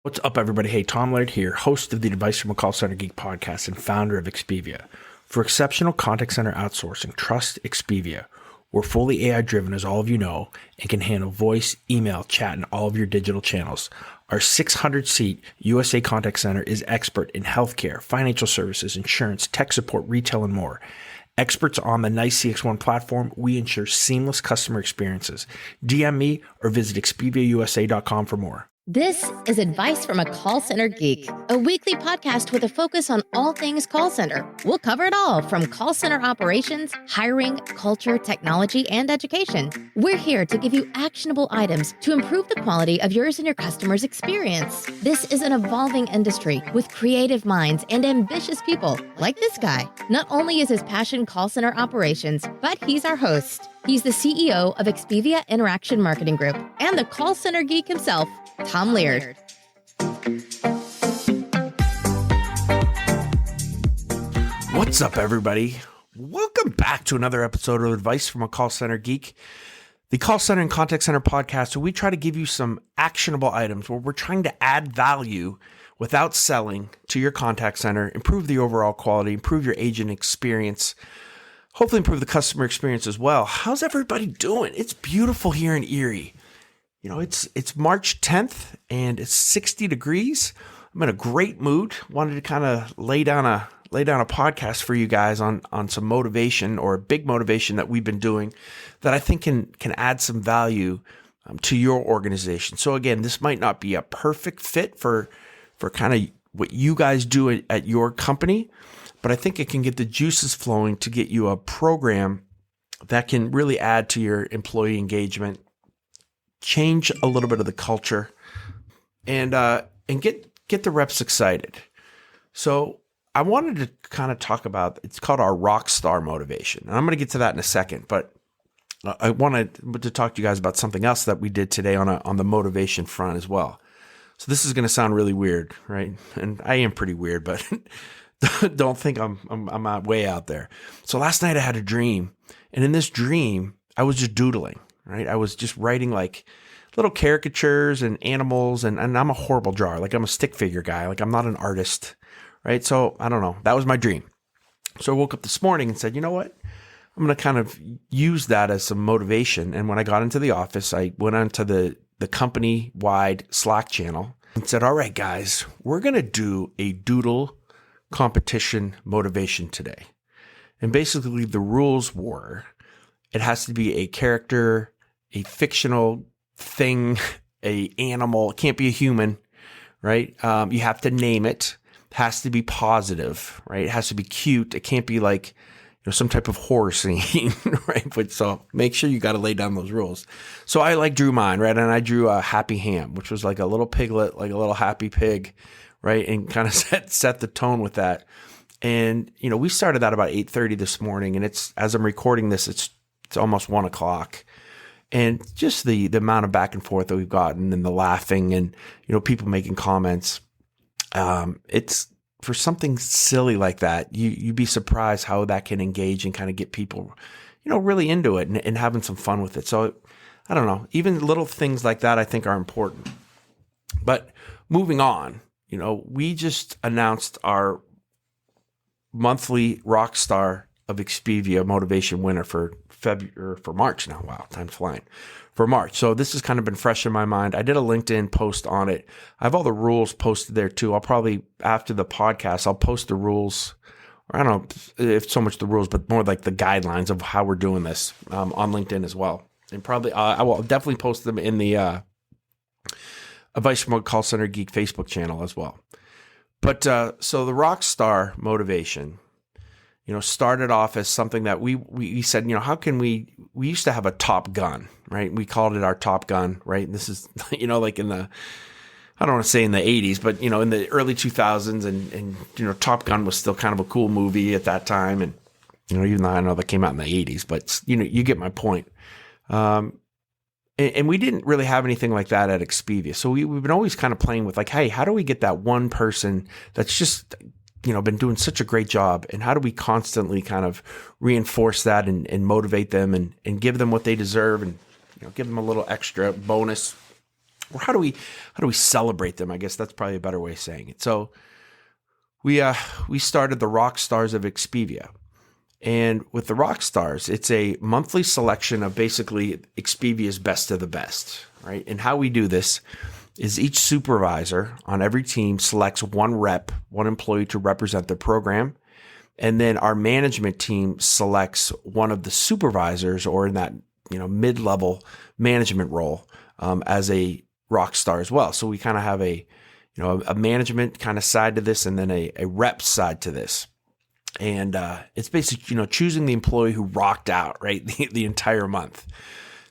What's up, everybody? Hey, Tom Laird here, host of the Advice from a Call Center Geek podcast and founder of Expivia. For exceptional contact center outsourcing, trust Expivia. We're fully AI-driven, as all of you know, and can handle voice, email, chat, and all of your digital channels. Our 600-seat USA contact center is expert in healthcare, financial services, insurance, tech support, retail, and more. Experts on the NICE CX1 platform, we ensure seamless customer experiences. DM me or visit expiviausa.com for more. This is Advice from a Call Center Geek, a weekly podcast with a focus on all things call center. We'll cover it all from call center operations, hiring, culture, technology, and education. We're here to give you actionable items to improve the quality of yours and your customers' experience. This is an evolving industry with creative minds and ambitious people like this guy. Not only is his passion call center operations, but he's our host. He's the CEO of Expivia Interaction Marketing Group and the Call Center Geek himself, Tom Laird. What's up, everybody? Welcome back to another episode of Advice from a Call Center Geek, the call center and contact center podcast, where we try to give you some actionable items where we're trying to add value without selling to your contact center, improve the overall quality, improve your agent experience, hopefully improve the customer experience as well. How's everybody doing? It's beautiful here in Erie. You know, it's March 10th and it's 60 degrees. I'm in a great mood. Wanted to kind of lay down a podcast for you guys on some motivation, or a big motivation that we've been doing that I think can add some value to your organization. So again, this might not be a perfect fit for kind of what you guys do at your company, but I think it can get the juices flowing to get you a program that can really add to your employee engagement, change a little bit of the culture, and get the reps excited. So I wanted to kind of talk about, it's called our Rockstar motivation. And I'm going to get to that in a second, but I wanted to talk to you guys about something else that we did today on the motivation front as well. So this is going to sound really weird, right? And I am pretty weird, but don't think I'm way out there. So last night I had a dream, and in this dream I was just doodling. Right? I was just writing like little caricatures and animals, and I'm a horrible drawer. Like, I'm a stick figure guy. Like, I'm not an artist, right? So I don't know. That was my dream. So I woke up this morning and said, you know what? I'm going to kind of use that as some motivation. And when I got into the office, I went onto the company-wide Slack channel and said, all right, guys, we're going to do a doodle competition motivation today. And basically the rules were, it has to be a character, a fictional thing, a animal. It can't be a human, right? You have to name it. It has to be positive, right? It has to be cute. It can't be like, some type of horror scene, right? But so make sure you got to lay down those rules. So I drew mine, right? And I drew a happy ham, which was like a little piglet, like a little happy pig, right? And kind of set the tone with that. And, we started that about 8:30 this morning, and as I'm recording this, it's almost 1 o'clock. And just the amount of back and forth that we've gotten, and the laughing, and, people making comments. It's for something silly like that, you'd be surprised how that can engage and kind of get people, really into it and having some fun with it. So I don't know, even little things like that I think are important. But moving on, we just announced our monthly Rockstar of Expivia motivation winner for March now. Wow, time's flying. For March. So this has kind of been fresh in my mind. I did a LinkedIn post on it. I have all the rules posted there too. I'll probably, after the podcast, I'll post the rules. Or I don't know if so much the rules, but more like the guidelines of how we're doing this on LinkedIn as well. And probably I will definitely post them in the Advice from a Call Center Geek Facebook channel as well. But so the Rockstar motivation, started off as something that we said, how can we used to have a Top Gun, right? We called it our Top Gun, right? And this is, like in the, I don't want to say in the 80s, but, in the early 2000s, and Top Gun was still kind of a cool movie at that time. And, even though I know that came out in the 80s, but, you get my point. And we didn't really have anything like that at Expivia. So we've been always kind of playing with like, hey, how do we get that one person that's just, been doing such a great job, and how do we constantly kind of reinforce that and motivate them and give them what they deserve, and give them a little extra bonus or how do we celebrate them? I guess that's probably a better way of saying it. So we started the Rockstars of Expivia. And with the Rockstars, it's a monthly selection of basically Expivia's best of the best, right? And how we do this is each supervisor on every team selects one rep, one employee to represent the program. And then our management team selects one of the supervisors, or in that, mid-level management role, as a Rockstar as well. So we kind of have a management kind of side to this, and then a rep side to this. And it's basically, choosing the employee who rocked out, right, the entire month.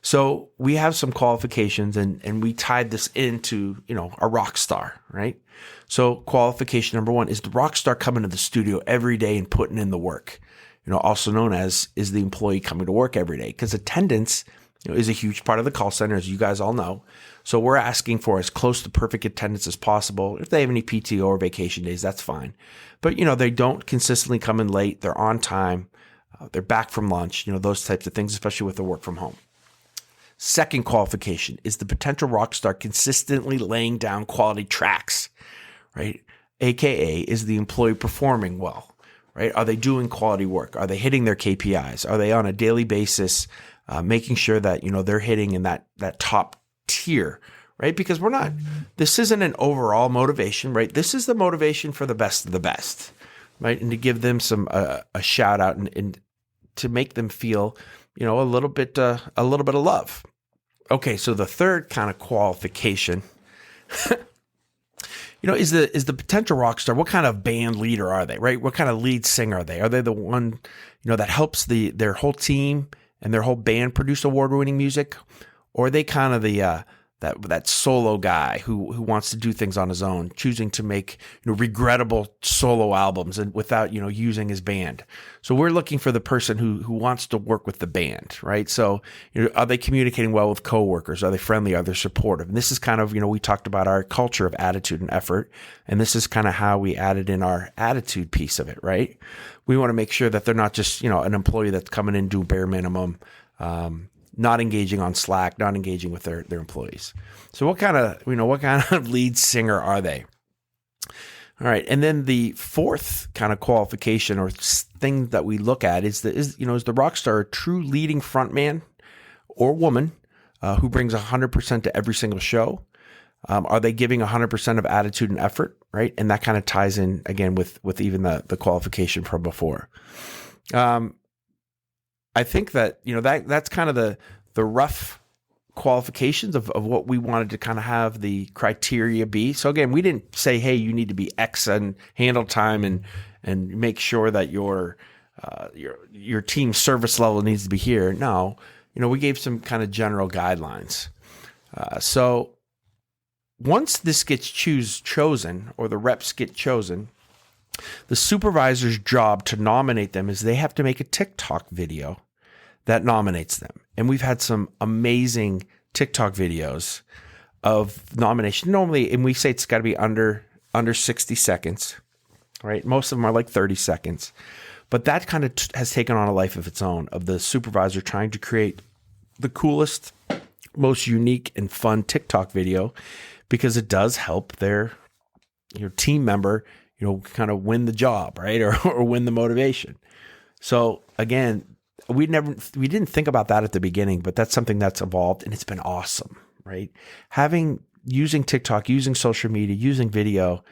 So we have some qualifications, and we tied this into, a rock star, right? So qualification number one is the rock star coming to the studio every day and putting in the work, also known as is the employee coming to work every day, because attendance is a huge part of the call center, as you guys all know. So we're asking for as close to perfect attendance as possible. If they have any PTO or vacation days, that's fine. But, they don't consistently come in late. They're on time. They're back from lunch, those types of things, especially with the work from home. Second qualification is the potential rock star consistently laying down quality tracks, right? AKA, is the employee performing well, right? Are they doing quality work? Are they hitting their KPIs? Are they on a daily basis making sure that, they're hitting in that top tier, right? Because this isn't an overall motivation, right? This is the motivation for the best of the best, right? And to give them some, a shout out and to make them feel, a little bit of love. Okay. So the third kind of qualification, is the potential rock star. What kind of band leader are they, right? What kind of lead singer are they? Are they the one, that helps their whole team and their whole band produce award-winning music? Or are they kind of the that solo guy who wants to do things on his own, choosing to make regrettable solo albums and without using his band? So we're looking for the person who wants to work with the band, right? So are they communicating well with coworkers? Are they friendly? Are they supportive? And this is kind of we talked about our culture of attitude and effort, and this is kind of how we added in our attitude piece of it, right? We want to make sure that they're not just an employee that's coming in doing bare minimum. Not engaging on Slack, not engaging with their employees. So what kind of lead singer are they? All right. And then the fourth kind of qualification or thing that we look at is the rock star a true leading frontman or woman who brings 100% to every single show? Are they giving 100% of attitude and effort, right? And that kind of ties in again with even the qualification from before. I think that, that's kind of the rough qualifications of what we wanted to kind of have the criteria be. So again, we didn't say, hey, you need to be X and handle time and make sure that your team service level needs to be here. No, we gave some kind of general guidelines. So once this gets chosen or the reps get chosen, the supervisor's job to nominate them is they have to make a TikTok video that nominates them. And we've had some amazing TikTok videos of nomination. Normally, and we say it's got to be under 60 seconds, right? Most of them are like 30 seconds. But that kind of has taken on a life of its own, of the supervisor trying to create the coolest, most unique and fun TikTok video, because it does help their team member kind of win the job, right? Or win the motivation. So again, we didn't think about that at the beginning, but that's something that's evolved and it's been awesome, right? Using TikTok, using social media, using video,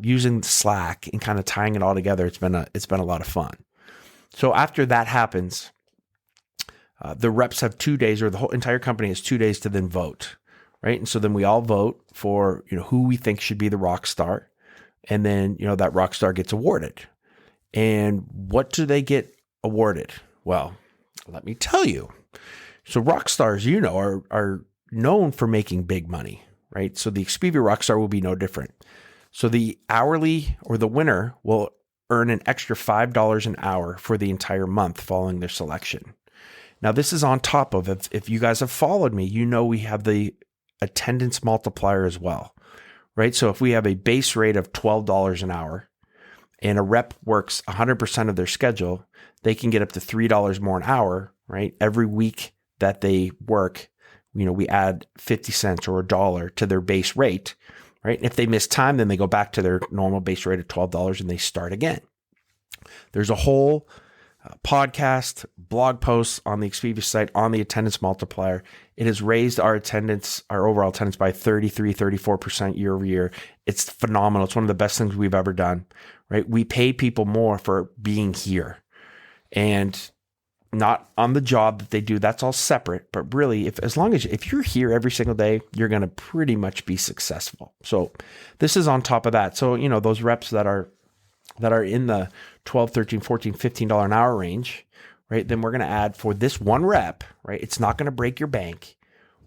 using Slack and kind of tying it all together. It's been a lot of fun. So after that happens, the reps have 2 days, or the whole entire company has 2 days to then vote, right? And so then we all vote for, who we think should be the rock star. And then, that rock star gets awarded. And what do they get awarded? Well, let me tell you. So rock stars, are known for making big money, right? So the Expivia Rockstar will be no different. So the hourly or the winner will earn an extra $5 an hour for the entire month following their selection. Now, this is on top of, if you guys have followed me, we have the attendance multiplier as well, right? So if we have a base rate of $12 an hour and a rep works 100% of their schedule, they can get up to $3 more an hour, right? Every week that they work we add 50 cents or $1 to their base rate, right? And if they miss time, then they go back to their normal base rate of $12 and they start again. There's a whole podcast, blog posts on the Expivia site on the attendance multiplier. It has raised our overall attendance by 33, 34% year over year. It's phenomenal. It's one of the best things we've ever done, right? We pay people more for being here and not on the job that they do. That's all separate. But really, if you're here every single day, you're going to pretty much be successful. So this is on top of that. So, those reps that are in the $12, $13, $14, $15 an hour range, right? Then we're going to add for this one rep, right? It's not going to break your bank.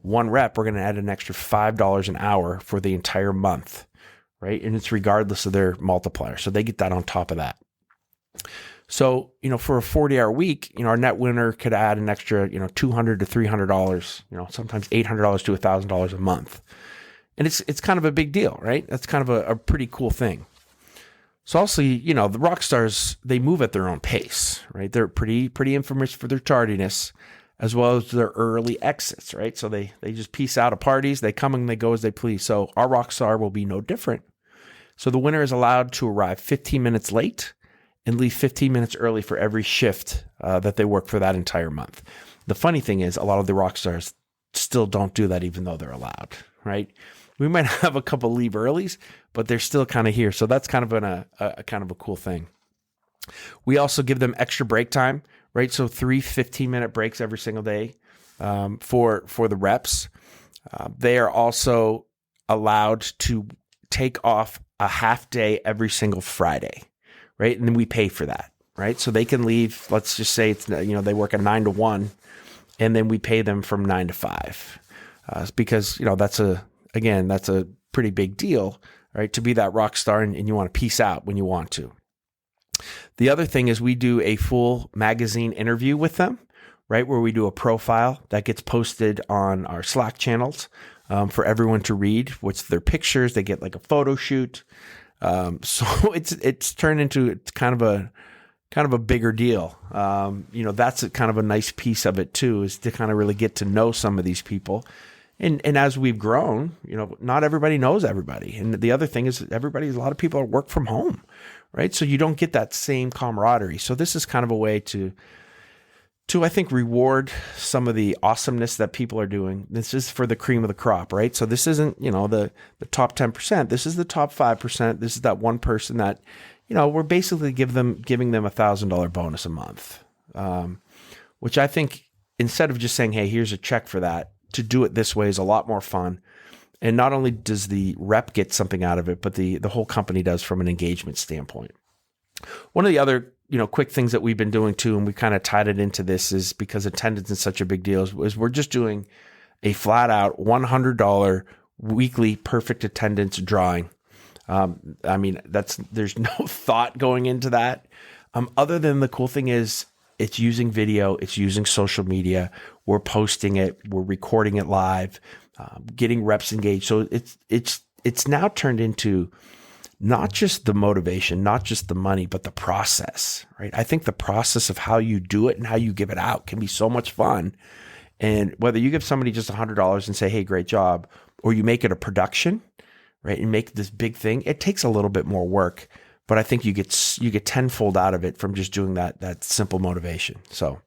One rep, we're going to add an extra $5 an hour for the entire month, right? And it's regardless of their multiplier. So they get that on top of that. So, for a 40-hour week, our net winner could add an extra, $200 to $300, sometimes $800 to $1,000 a month. And it's kind of a big deal, right? That's kind of a pretty cool thing. So also, the Rockstars, they move at their own pace, right? They're pretty infamous for their tardiness as well as their early exits, right? So they just peace out of parties. They come and they go as they please. So our Rockstar will be no different. So the winner is allowed to arrive 15 minutes late and leave 15 minutes early for every shift that they work for that entire month. The funny thing is a lot of the Rockstars still don't do that even though they're allowed, right? We might have a couple leave earlies, but they're still kind of here. So that's kind of a kind of a cool thing. We also give them extra break time, right? So 3 15-minute breaks every single day for the reps. They are also allowed to take off a half day every single Friday, right? And then we pay for that, right? So they can leave, let's just say it's, they work a 9 to 1 and then we pay them from 9 to 5 because, that's a pretty big deal, right? To be that rock star and you want to peace out when you want to. The other thing is we do a full magazine interview with them, right? Where we do a profile that gets posted on our Slack channels for everyone to read. What's their pictures? They get like a photo shoot. So it's turned into kind of a bigger deal. That's kind of a nice piece of it too, is to kind of really get to know some of these people. And as we've grown, not everybody knows everybody. And the other thing is a lot of people work from home, right? So you don't get that same camaraderie. So this is kind of a way to I think, reward some of the awesomeness that people are doing. This is for the cream of the crop, right? So this isn't, the top 10%. This is the top 5%. This is that one person that, we're basically giving them $1,000 bonus a month, which I think instead of just saying, hey, here's a check for that, to do it this way is a lot more fun. And not only does the rep get something out of it, but the whole company does from an engagement standpoint. One of the other, quick things that we've been doing too, and we kind of tied it into this, is because attendance is such a big deal, is we're just doing a flat out $100 weekly perfect attendance drawing. There's no thought going into that. Other than the cool thing is it's using video, it's using social media. We're posting it, we're recording it live, getting reps engaged. So it's now turned into not just the motivation, not just the money, but the process, right? I think the process of how you do it and how you give it out can be so much fun. And whether you give somebody just $100 and say, hey, great job, or you make it a production, right, and make this big thing, it takes a little bit more work, but I think you get tenfold out of it from just doing that simple motivation. So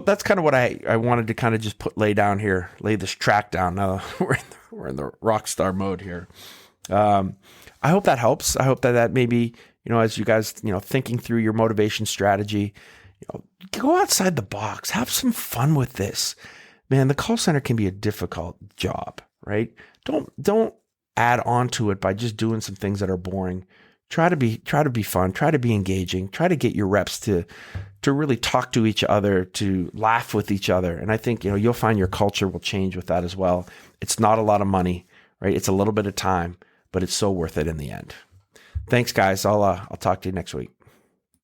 that's kind of what I wanted to kind of just lay this track down. We're in the Rockstar mode here. I hope that helps. I hope that maybe, as you guys, thinking through your motivation strategy, go outside the box, have some fun with this. Man, the call center can be a difficult job, right? Don't add on to it by just doing some things that are boring. Try to be fun, try to be engaging, try to get your reps to really talk to each other, to laugh with each other. And I think, you'll find your culture will change with that as well. It's not a lot of money, right? It's a little bit of time, but it's so worth it in the end. Thanks, guys. I'll talk to you next week.